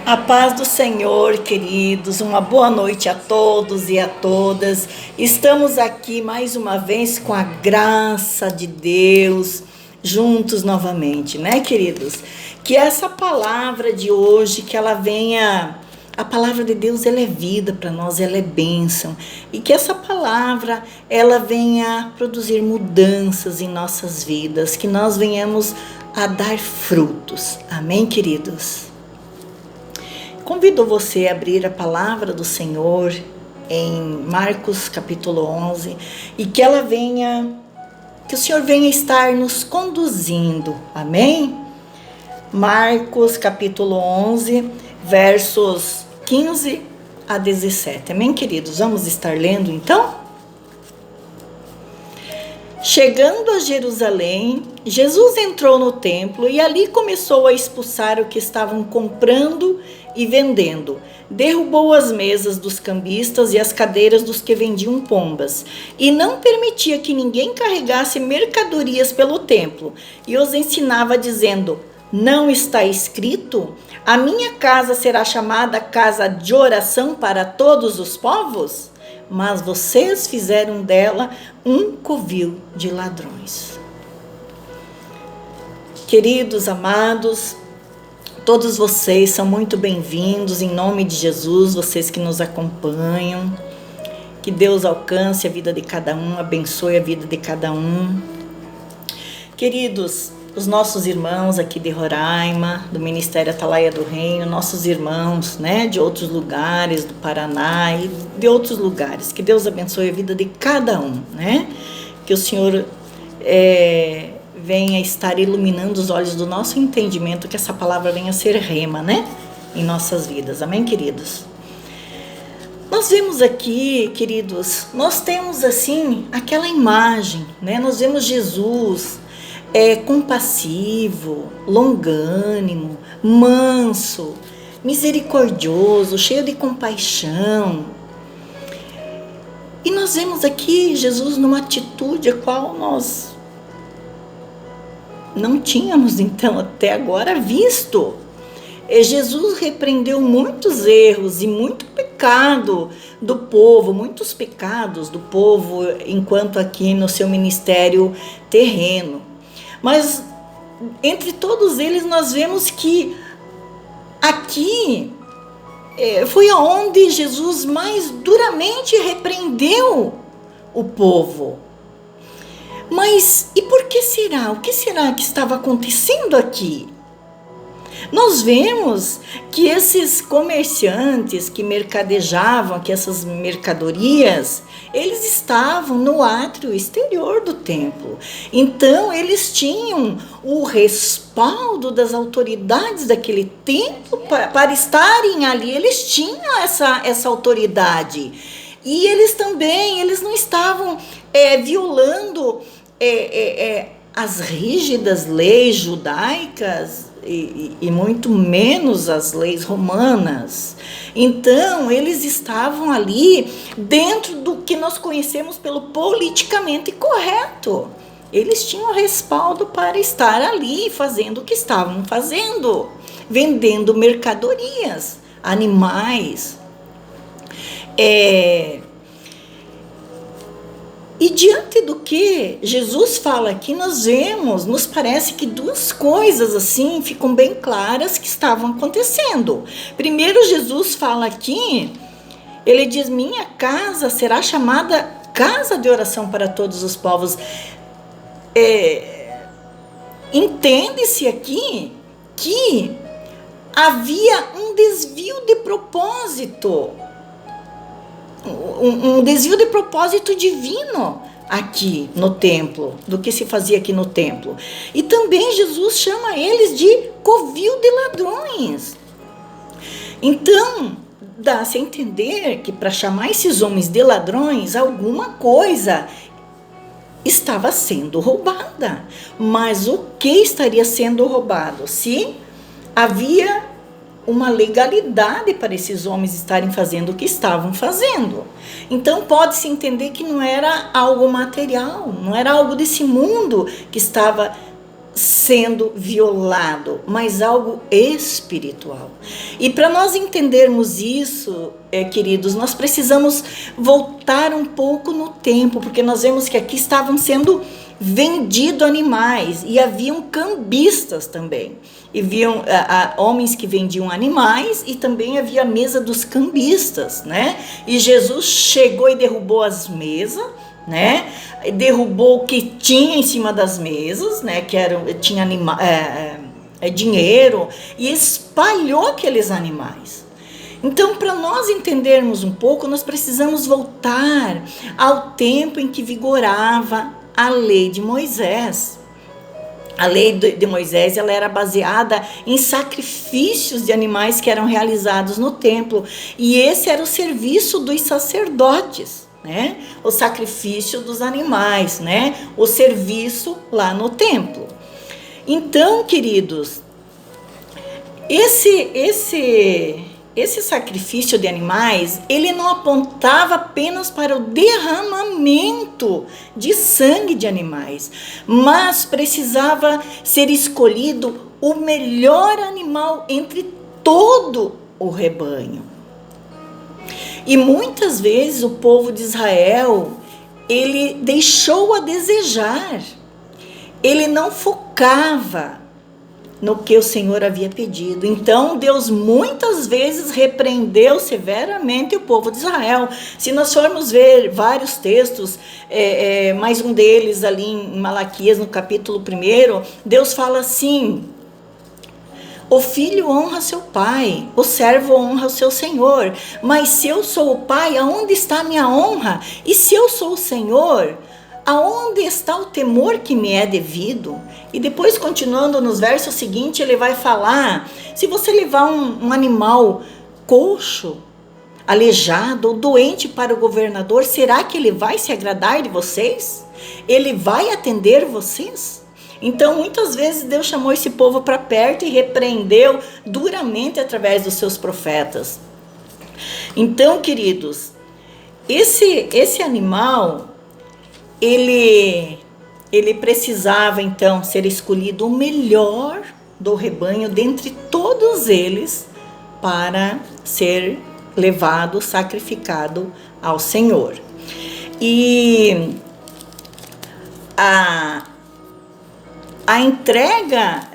A paz do Senhor, queridos, uma boa noite a todos e a todas. Estamos aqui mais uma vez com a graça de Deus, juntos novamente, né, queridos? Que essa palavra de hoje, que ela venha... A palavra de Deus, ela é vida para nós, ela é bênção. E que essa palavra, ela venha produzir mudanças em nossas vidas, que nós venhamos a dar frutos. Amém, queridos? Convido você a abrir a palavra do Senhor em Marcos capítulo 11 e que ela venha, que o Senhor venha estar nos conduzindo, amém? Marcos capítulo 11, versos 15 a 17, amém, queridos? Vamos estar lendo então? Chegando a Jerusalém, Jesus entrou no templo e ali começou a expulsar o que estavam comprando e vendendo. Derrubou as mesas dos cambistas e as cadeiras dos que vendiam pombas, e não permitia que ninguém carregasse mercadorias pelo templo, e os ensinava dizendo: não está escrito? A minha casa será chamada casa de oração para todos os povos? Mas vocês fizeram dela um covil de ladrões. Queridos, amados, todos vocês são muito bem-vindos em nome de Jesus, vocês que nos acompanham. Que Deus alcance a vida de cada um, abençoe a vida de cada um. Queridos, os nossos irmãos aqui de Roraima, do Ministério Atalaia do Reino, nossos irmãos, né, de outros lugares, do Paraná e de outros lugares. Que Deus abençoe a vida de cada um, né? Que o Senhor venha estar iluminando os olhos do nosso entendimento, que essa palavra venha ser rema, né, em nossas vidas. Amém, queridos? Nós vemos aqui, queridos, nós temos assim aquela imagem, né? Nós vemos Jesus compassivo, longânimo, manso, misericordioso, cheio de compaixão. E nós vemos aqui Jesus numa atitude a qual nós não tínhamos, então, até agora visto. Jesus repreendeu muitos erros e muito pecado do povo, muitos pecados do povo, enquanto aqui no seu ministério terreno. Mas entre todos eles nós vemos que aqui foi onde Jesus mais duramente repreendeu o povo. Mas e por que será? O que será que estava acontecendo aqui? Nós vemos que esses comerciantes que mercadejavam aqui essas mercadorias, eles estavam no átrio exterior do templo. Então, eles tinham o respaldo das autoridades daquele templo para estarem ali. Eles tinham essa autoridade. E eles também, eles não estavam violando as rígidas leis judaicas, e muito menos as leis romanas. Então, eles estavam ali dentro do que nós conhecemos pelo politicamente correto. Eles tinham respaldo para estar ali fazendo o que estavam fazendo, vendendo mercadorias, animais. E diante do que Jesus fala aqui, nós vemos, nos parece que duas coisas assim ficam bem claras que estavam acontecendo. Primeiro, Jesus fala aqui, ele diz: minha casa será chamada casa de oração para todos os povos. Entende-se aqui que havia um desvio de propósito. Um desvio de propósito divino aqui no templo, do que se fazia aqui no templo. E também Jesus chama eles de covil de ladrões. Então, dá-se a entender que para chamar esses homens de ladrões, alguma coisa estava sendo roubada. Mas o que estaria sendo roubado? Se havia uma legalidade para esses homens estarem fazendo o que estavam fazendo. Então pode-se entender que não era algo material, não era algo desse mundo que estava sendo violado, mas algo espiritual. E para nós entendermos isso, queridos, nós precisamos voltar um pouco no tempo, porque nós vemos que aqui estavam sendo vendidos animais e haviam cambistas também. E viam homens que vendiam animais e também havia a mesa dos cambistas, né? E Jesus chegou e derrubou as mesas, né? Derrubou o que tinha em cima das mesas, né? Que tinha dinheiro, e espalhou aqueles animais. Então, para nós entendermos um pouco, nós precisamos voltar ao tempo em que vigorava a lei de Moisés. A lei de Moisés, ela era baseada em sacrifícios de animais que eram realizados no templo, e esse era o serviço dos sacerdotes, né? O sacrifício dos animais, né? O serviço lá no templo. Então, queridos, esse sacrifício de animais, ele não apontava apenas para o derramamento de sangue de animais, mas precisava ser escolhido o melhor animal entre todo o rebanho. E muitas vezes o povo de Israel, ele deixou a desejar. Ele não focava no que o Senhor havia pedido. Então, Deus muitas vezes repreendeu severamente o povo de Israel. Se nós formos ver vários textos, mais um deles ali em Malaquias, no capítulo 1, Deus fala assim: o filho honra seu pai, o servo honra o seu senhor. Mas se eu sou o pai, aonde está a minha honra? E se eu sou o senhor, aonde está o temor que me é devido? E depois, continuando nos versos seguintes, ele vai falar: se você levar um animal coxo, aleijado ou doente para o governador, será que ele vai se agradar de vocês? Ele vai atender vocês? Então, muitas vezes Deus chamou esse povo para perto e repreendeu duramente através dos seus profetas. Então, queridos, esse animal, ele precisava então ser escolhido o melhor do rebanho dentre todos eles para ser levado, sacrificado ao Senhor. E a entrega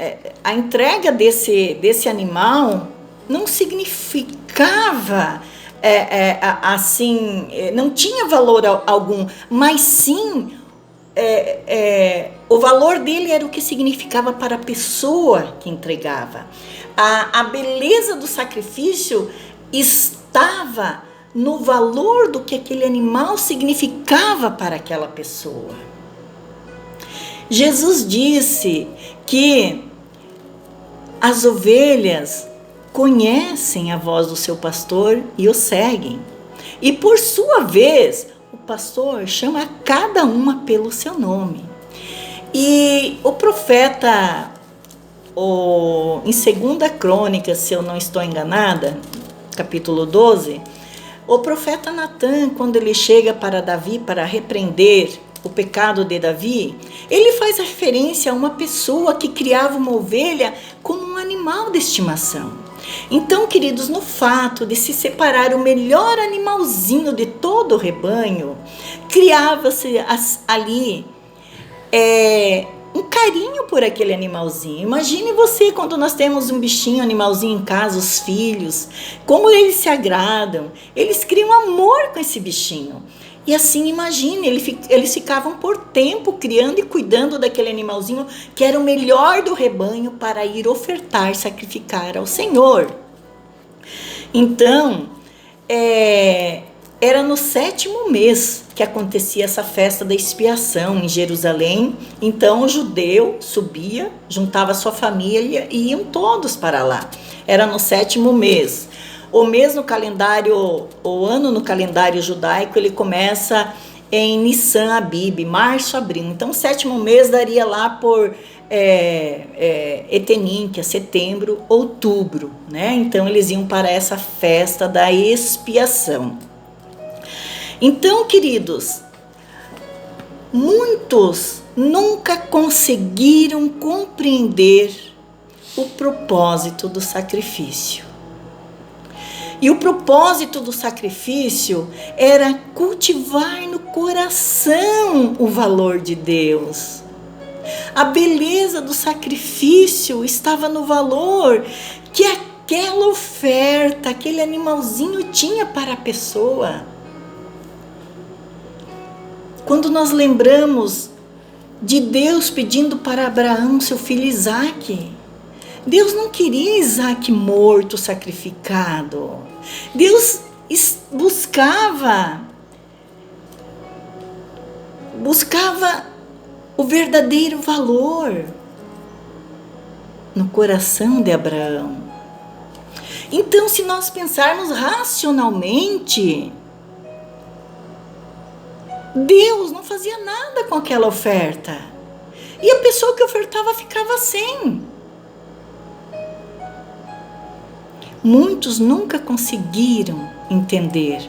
desse animal não significava assim, não tinha valor algum, mas sim o valor dele era o que significava para a pessoa que entregava. A beleza do sacrifício estava no valor do que aquele animal significava para aquela pessoa. Jesus disse que as ovelhas conhecem a voz do seu pastor e o seguem. E por sua vez, o pastor chama cada uma pelo seu nome. E o profeta, em 2 Crônicas, se eu não estou enganada, capítulo 12, o profeta Natã, quando ele chega para Davi para repreender o pecado de Davi, ele faz referência a uma pessoa que criava uma ovelha como um animal de estimação. Então, queridos, no fato de se separar o melhor animalzinho de todo o rebanho, criava-se ali um carinho por aquele animalzinho. Imagine você quando nós temos um bichinho, animalzinho em casa, os filhos, como eles se agradam, eles criam amor com esse bichinho. E assim, imagine, eles ficavam por tempo criando e cuidando daquele animalzinho que era o melhor do rebanho para ir ofertar, sacrificar ao Senhor. Então, era no 7º mês que acontecia essa festa da expiação em Jerusalém. Então, o judeu subia, juntava sua família e iam todos para lá. Era no 7º mês. O mês no calendário, o ano no calendário judaico, ele começa em Nissan Abib, março, abril. Então, o 7º mês daria lá por Etenim, que é setembro, outubro, né? Então, eles iam para essa festa da expiação. Então, queridos, muitos nunca conseguiram compreender o propósito do sacrifício. E o propósito do sacrifício era cultivar no coração o valor de Deus. A beleza do sacrifício estava no valor que aquela oferta, aquele animalzinho tinha para a pessoa. Quando nós lembramos de Deus pedindo para Abraão seu filho Isaque, Deus não queria Isaque morto, sacrificado. Deus buscava o verdadeiro valor no coração de Abraão. Então, se nós pensarmos racionalmente, Deus não fazia nada com aquela oferta. E a pessoa que ofertava ficava sem. Muitos nunca conseguiram entender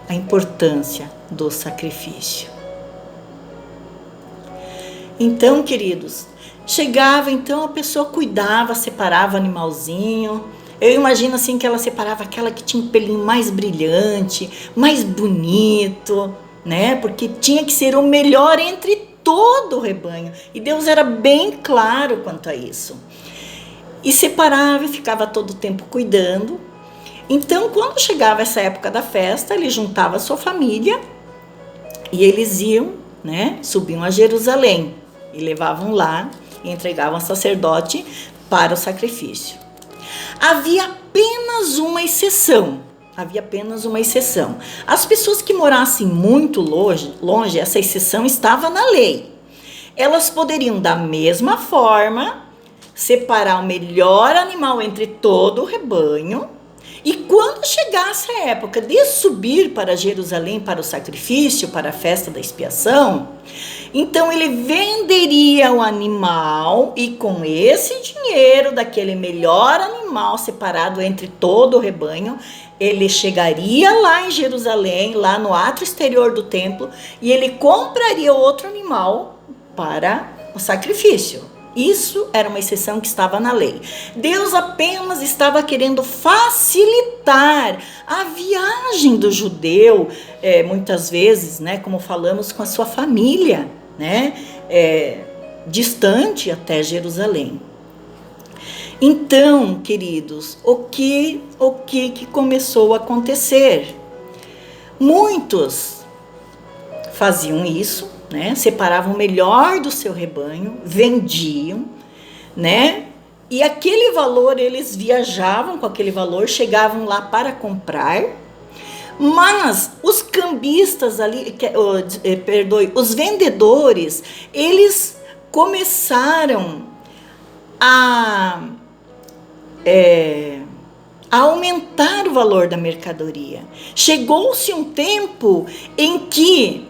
a importância do sacrifício. Então, queridos, chegava, então a pessoa cuidava, separava o animalzinho. Eu imagino assim que ela separava aquela que tinha um pelinho mais brilhante, mais bonito, né? Porque tinha que ser o melhor entre todo o rebanho. E Deus era bem claro quanto a isso. E separava e ficava todo o tempo cuidando. Então, quando chegava essa época da festa, ele juntava a sua família e eles iam, né? Subiam a Jerusalém e levavam lá e entregavam ao sacerdote para o sacrifício. Havia apenas uma exceção. As pessoas que morassem muito longe, essa exceção estava na lei. Elas poderiam, da mesma forma, separar o melhor animal entre todo o rebanho. E quando chegasse a época de subir para Jerusalém para o sacrifício, para a festa da expiação, então ele venderia o animal e com esse dinheiro daquele melhor animal separado entre todo o rebanho, ele chegaria lá em Jerusalém, lá no átrio exterior do templo, e ele compraria outro animal para o sacrifício. Isso era uma exceção que estava na lei. Deus apenas estava querendo facilitar a viagem do judeu, muitas vezes, né, como falamos, com a sua família, né, distante até Jerusalém. Então, queridos, o que começou a acontecer? Muitos faziam isso, né? Separavam o melhor do seu rebanho, vendiam, né? E aquele valor, eles viajavam com aquele valor, chegavam lá para comprar, mas os cambistas ali, os vendedores, eles começaram a aumentar o valor da mercadoria. Chegou-se um tempo em que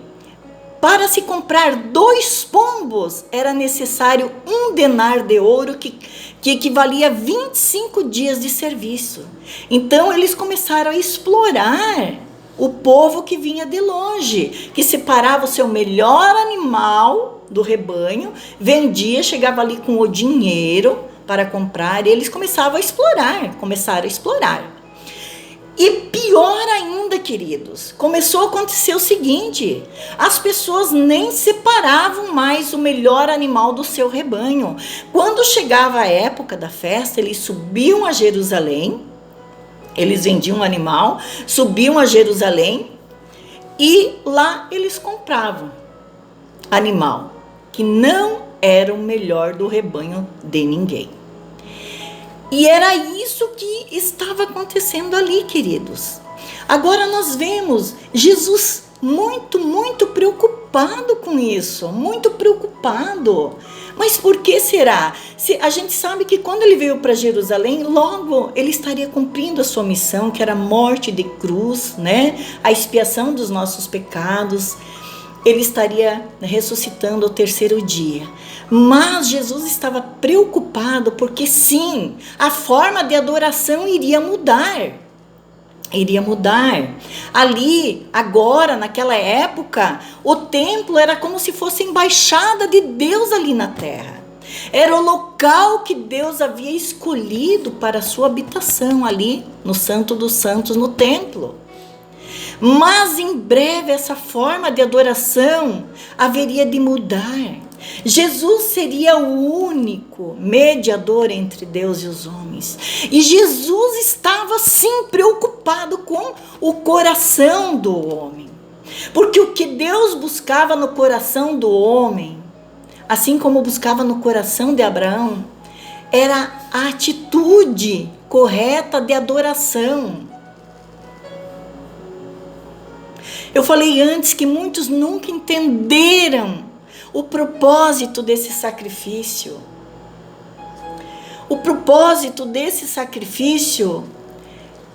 para se comprar 2 pombos, era necessário 1 denar de ouro, que equivalia a 25 dias de serviço. Então, eles começaram a explorar o povo que vinha de longe, que separava o seu melhor animal do rebanho, vendia, chegava ali com o dinheiro para comprar, e eles começaram a explorar. E pior ainda, queridos, começou a acontecer o seguinte: as pessoas nem separavam mais o melhor animal do seu rebanho. Quando chegava a época da festa, eles subiam a Jerusalém, eles vendiam um animal, subiam a Jerusalém e lá eles compravam animal que não era o melhor do rebanho de ninguém. E era isso que estava acontecendo ali, queridos. Agora nós vemos Jesus muito, muito preocupado com isso, muito preocupado. Mas por que será? A gente sabe que quando ele veio para Jerusalém, logo ele estaria cumprindo a sua missão, que era a morte de cruz, né? A expiação dos nossos pecados. Ele estaria ressuscitando ao 3º dia. Mas Jesus estava preocupado porque sim, a forma de adoração iria mudar. iria mudar. Ali, agora, naquela época, o templo era como se fosse a embaixada de Deus ali na terra. Era o local que Deus havia escolhido para a sua habitação ali, no Santo dos Santos, no templo. Mas em breve essa forma de adoração haveria de mudar. Jesus seria o único mediador entre Deus e os homens. E Jesus estava sim preocupado com o coração do homem. Porque o que Deus buscava no coração do homem, assim como buscava no coração de Abraão, era a atitude correta de adoração. Eu falei antes que muitos nunca entenderam o propósito desse sacrifício. O propósito desse sacrifício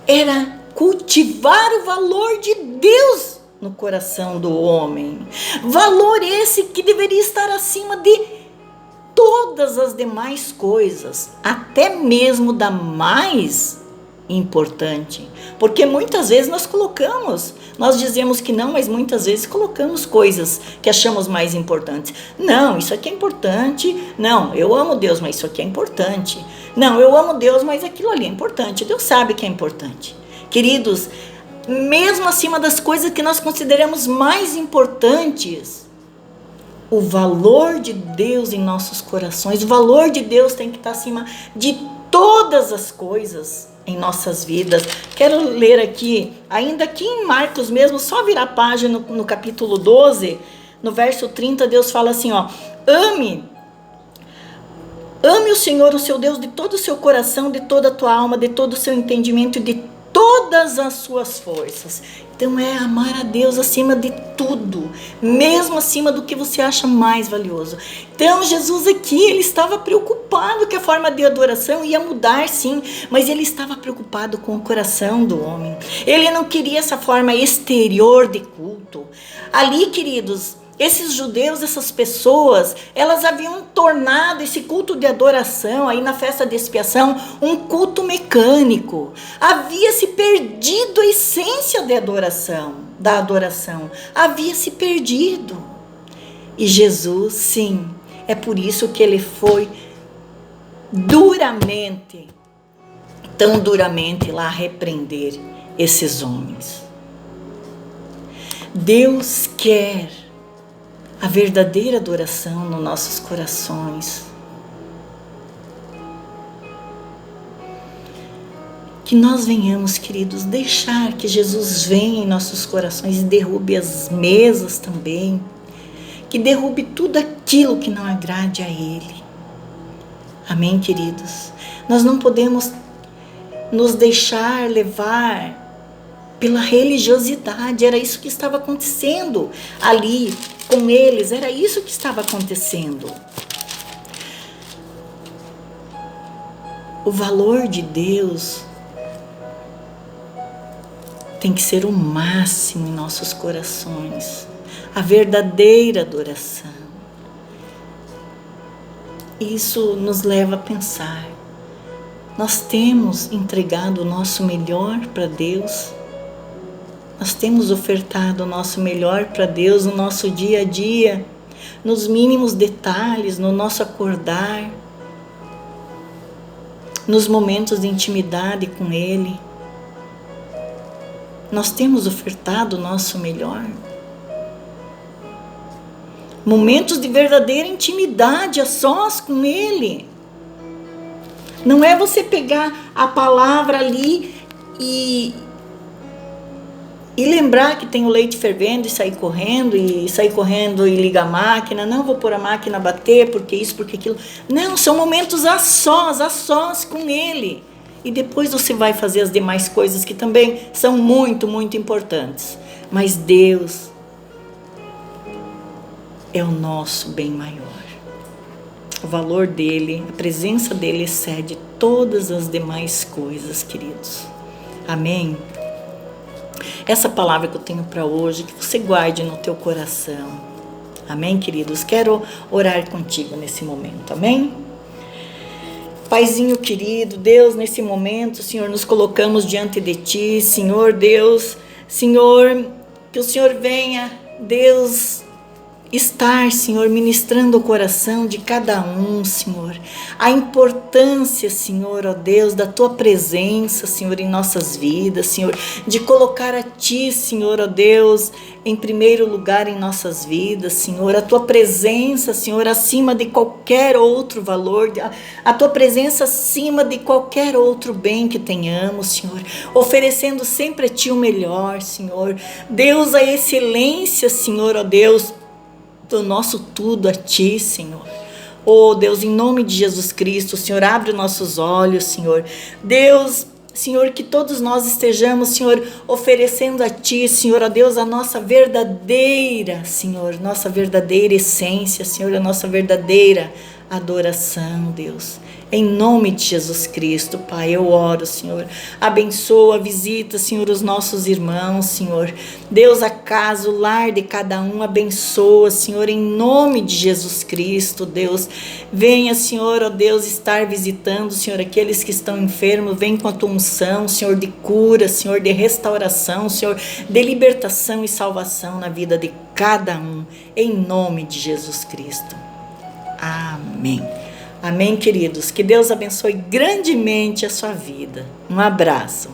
era cultivar o valor de Deus no coração do homem. Valor esse que deveria estar acima de todas as demais coisas, até mesmo da mais importante. Porque muitas vezes nós dizemos que não, mas muitas vezes colocamos coisas que achamos mais importantes. Não, isso aqui é importante. Não, eu amo Deus, mas isso aqui é importante. Não, eu amo Deus, mas aquilo ali é importante. Deus sabe que é importante. Queridos, mesmo acima das coisas que nós consideramos mais importantes, o valor de Deus em nossos corações, o valor de Deus tem que estar acima de todas as coisas em nossas vidas. Quero ler aqui, ainda aqui em Marcos mesmo, só virar a página no capítulo 12, no verso 30, Deus fala assim, ó: ame o Senhor, o seu Deus, de todo o seu coração, de toda a tua alma, de todo o seu entendimento e de todas as suas forças. Então é amar a Deus acima de tudo, mesmo acima do que você acha mais valioso. Então Jesus aqui, ele estava preocupado que a forma de adoração ia mudar sim, mas ele estava preocupado com o coração do homem. Ele não queria essa forma exterior de culto. Ali, queridos, esses judeus, essas pessoas, elas haviam tornado esse culto de adoração, aí na festa de expiação, um culto mecânico. Havia se perdido a essência da adoração. Havia se perdido. E Jesus, sim, é por isso que ele foi tão duramente lá repreender esses homens. Deus quer a verdadeira adoração nos nossos corações. Que nós venhamos, queridos, deixar que Jesus venha em nossos corações e derrube as mesas também. Que derrube tudo aquilo que não agrade a Ele. Amém, queridos? Nós não podemos nos deixar levar pela religiosidade. Era isso que estava acontecendo ali com eles, era isso que estava acontecendo. O valor de Deus tem que ser o máximo em nossos corações, a verdadeira adoração. Isso nos leva a pensar: nós temos entregado o nosso melhor para Deus? Nós temos ofertado o nosso melhor para Deus no nosso dia a dia, nos mínimos detalhes, no nosso acordar, nos momentos de intimidade com Ele? Nós temos ofertado o nosso melhor? Momentos de verdadeira intimidade a sós com Ele. Não é você pegar a palavra ali e lembrar que tem o leite fervendo e sair correndo e ligar a máquina. Não, vou pôr a máquina a bater, porque isso, porque aquilo. Não, são momentos a sós com Ele. E depois você vai fazer as demais coisas que também são muito, muito importantes. Mas Deus é o nosso bem maior. O valor dele, a presença dele excede todas as demais coisas, queridos. Amém? Essa palavra que eu tenho para hoje, que você guarde no teu coração. Amém, queridos? Quero orar contigo nesse momento. Amém? Paizinho querido, Deus, nesse momento, Senhor, nos colocamos diante de Ti, Senhor Deus, Senhor, que o Senhor venha, Deus, estar, Senhor, ministrando o coração de cada um, Senhor. A importância, Senhor, ó Deus, da Tua presença, Senhor, em nossas vidas, Senhor, de colocar a Ti, Senhor, ó Deus, em primeiro lugar em nossas vidas, Senhor. A Tua presença, Senhor, acima de qualquer outro valor, a Tua presença acima de qualquer outro bem que tenhamos, Senhor. Oferecendo sempre a Ti o melhor, Senhor. Deus, a excelência, Senhor, ó Deus, do nosso tudo a Ti, Senhor. Oh Deus, em nome de Jesus Cristo, Senhor, abre os nossos olhos, Senhor. Deus, Senhor, que todos nós estejamos, Senhor, oferecendo a Ti, Senhor, a Deus, a nossa verdadeira, Senhor, nossa verdadeira essência, Senhor, a nossa verdadeira adoração, Deus. Em nome de Jesus Cristo, Pai, eu oro, Senhor. Abençoa, visita, Senhor, os nossos irmãos, Senhor. Deus, a casa, o lar de cada um, abençoa, Senhor, em nome de Jesus Cristo, Deus. Venha, Senhor, ó Deus, estar visitando, Senhor, aqueles que estão enfermos. Vem com a Tua unção, Senhor, de cura, Senhor, de restauração, Senhor, de libertação e salvação na vida de cada um. Em nome de Jesus Cristo. Amém. Amém, queridos. Que Deus abençoe grandemente a sua vida. Um abraço.